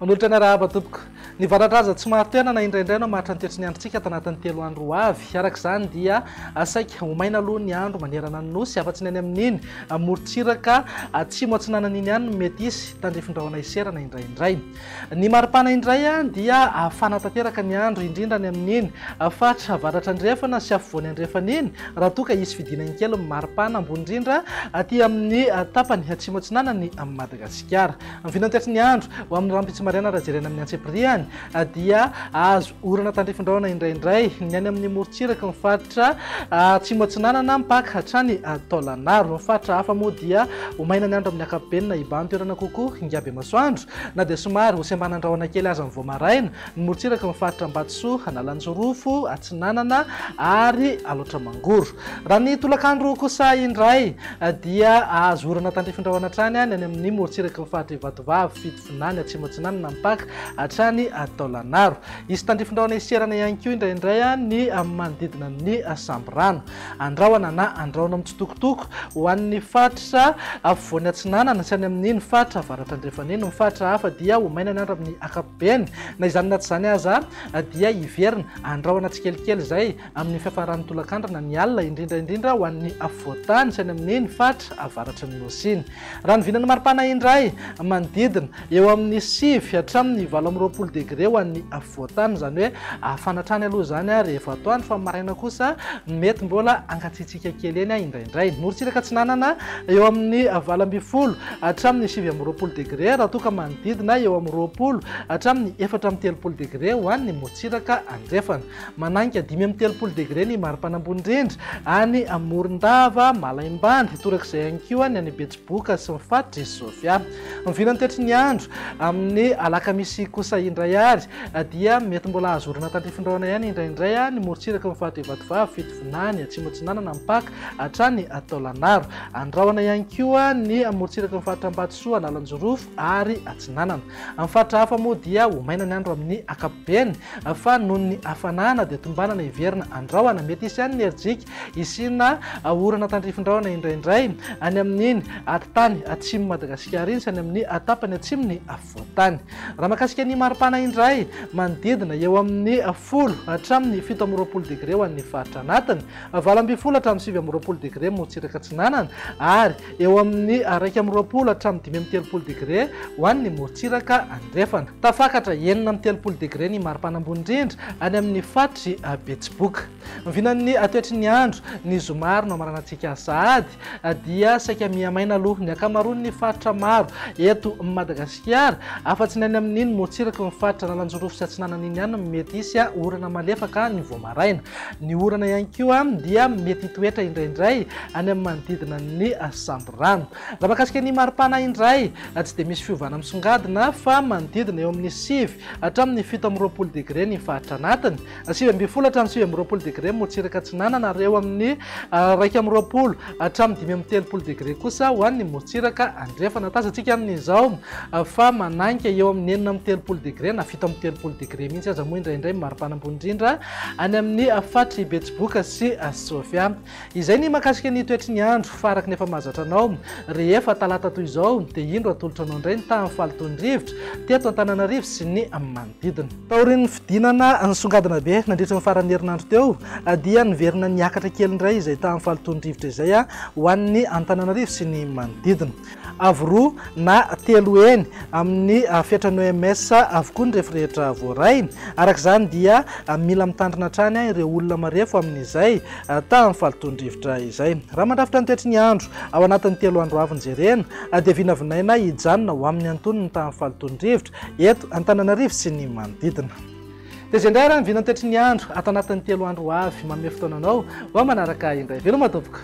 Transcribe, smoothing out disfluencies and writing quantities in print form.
Manolotra ny arahaba tompoko. Ny varatra tsy maro tena na indraindray no mahatra ny toetry ny androntsika tanatin'ny 3 andro avy. Araka izany dia saika homaina aloha ny andro manerana ny nosy afa-tsy ny any amin'iny morontsiraka atsimo atsinanana iny ihany no mety isy tandrifin-drahona iserana indraindray. Ny maripana indray dia afana tanteraka ny andro indrindra ny amin'iny fatra varatra andrefana sy afovoany andrefana iny raha toa ka isy fidinany kely maripana ambony indrindra aty amin'ny tapany atsimo atsinanany amin'ny Madagasikara. Ny vinantetry ny andro ho amin'ny rampitsy mariana raha jerena amin'ny antsepiriany dia azo orana tandrifin-drahona indraindray ny any amin'ny morontsiraka ny faritra atsimo atsinanana mpaka hatrany Taolagnaro. Ny faritra hafa moa dia homaina ny andro amin'ny ankapobeny na iban'ny toerana kokoa Ingaby Masoandro na dia somary ho sembanan-drahona kely aza ny Voamaraina. Ny morontsiraka ny faritra Ambatsoa, Analanjorofo, Atsinanana ary Alaotramangoro. Raha ny tolakandro kosa indray dia azo orana tandrifin-drahona hatrany any amin'ny morontsiraka ny faritra Ivatovavy, Fitovinany, Atsimo Atsinanana mpaka hatrany Taolagnaro. Isy tandrifin-drahona iserana ihany koa indraindray ny manodidina ny Samborano. Andrahona na andrahona mitsitokotoko ho an'ny faritra afovoany Atsinanana sy any amin'iny faritra avaratra andrefana iny. Ny faritra hafa dia homaina ny andro amin'ny ankapobeny na izany na tsy izany aza dia hiverina andrahona tsikelikely izay amin'ny fiafaran'ny tolakandro ny alina indrindra ho an'ny afovoantany sy any amin'iny faritra avaratra ny nosy iny. Raha ny vinan'ny maripana indray manodidina eo amin'ny 7 hatramin'ny 20 degré ho an'ny afovoantany, izany hoe afanatrany aloha zany rehefa atoandro fa maraina kosa mety mbola angatsitsika kely eny indraindray. Morontsiraka Atsinanana eo amin'ny 20 hatramin'ny 20 degré raha toa ka manodidina eo amin'ny 20 hatramin'ny 430 degré ho an'ny morontsiraka andrefana. Mananika 530 degré ny maripana ambony indrindra any Morondava, Malaimbany, torak'izay ihany koa ny any Betsiboka sy ny faritra Sofia. Ny vinan'ny toetry ny andro amin'ny alakamisy kosa indray ary dia mety mbola azo orana tandrifin-drahona ihany indraindray ny morontsiraka ny faritra Ivatovavy, Fitovinany, Atsimo Atsinanana mpaka hatrany Taolagnaro. Andrahona ihany koa ny morontsiraka ny faritra Ambatsoa, Analanjorofo ary Atsinanana. Amin'ny faritra hafa moa dia homaina ny andro amin'ny ankapobeny fa noho ny hafanana dia tombanana hiverina andrahona mety isy ihany ny erijika isina orana tandrifin-drahona indraindray any amin'iny atitany atsimo Madagasikara iny sy any amin'ny tapany atsimony afovoantany. Raha mahakasika ny maripana indray manodidina eo amin'ny 10 hatramin'ny 17 degré ho an'ny faritra anatiny, 20 hatramin'ny 7 degré morontsiraka Atsinanana ary eo amin'ny 120 hatramin'ny 530 degré ho an'ny morontsiraka andrefana. Tafakatra 930 degré ny maripana ambony indrindra any amin'ny faritry Betsiboka. Ny vinan'ny toetry ny andro ny zomary no amaranantsika sahady dia saika miamaina aloha ny akamaroan'ny faritra maro eto Madagasikara afa-tsy ny any amin'iny morontsiraka ny faritra Analanjorofo sy Atsinanana iny ihany mety isy orana malefaka ny Voamaraina. Ny orana ihany koa dia mety hitoetra indraindray any amin'ny manodidina ny Samborano. Raha mahakasika ny maripana indray tsy dia misy fiovana misongadina fa manodidina eo amin'ny 7 hatramin'ny 17 degré ny faritra anatiny, 20 hatramin'ny 20 degré morontsiraka Atsinanana ary eo amin'ny 120 hatramin'ny 530 degré kosa ho an'ny morontsiraka andrefana. Tazantsika amin'izao fa mananika eo amin'ny 930 degré na 730 degré mihitsy aza moa indraindray maripana ambony indrindra any amin'ny faritra Betsiboka sy Sofia. Izay ny mahakasika ny toetry ny andro faraky nefa mahazatra anao rehefa talata toy izao dia indro atolotra anao indray ny tamin'ny fahatondrivotra teto Antananarivo sy ny manodidina. Taorian'ny fidinana nisongadina be nandritra ny faran'ny herinandro teo dia niverina niakatra kely indray izay tamin'ny fahatondrivotra izay ho an'ny Antananarivo sy ny manodidina. Avy 2 na 3 eny amin'ny fiatran'ny OMS avokoa ny rehefa rehetra voaray. Araka izany dia mila mitandrina hatrany ireo olona marefo amin'izay tamin'ny fahatondrivotra izay. Raha mandrafitra ny toetry ny andro ao anatin'ny 3 andro avy jerena dia vinavinaina hijanona ho amin'ny antonony tamin'ny fahatondrivotra eto Antananarivo sy ny manodidina. Dia izay indray raha ny vinan'ny toetry ny andro ato anatin'ny 3 andro avy manome fotoananao ho manaraka indray. Veloma tompoko.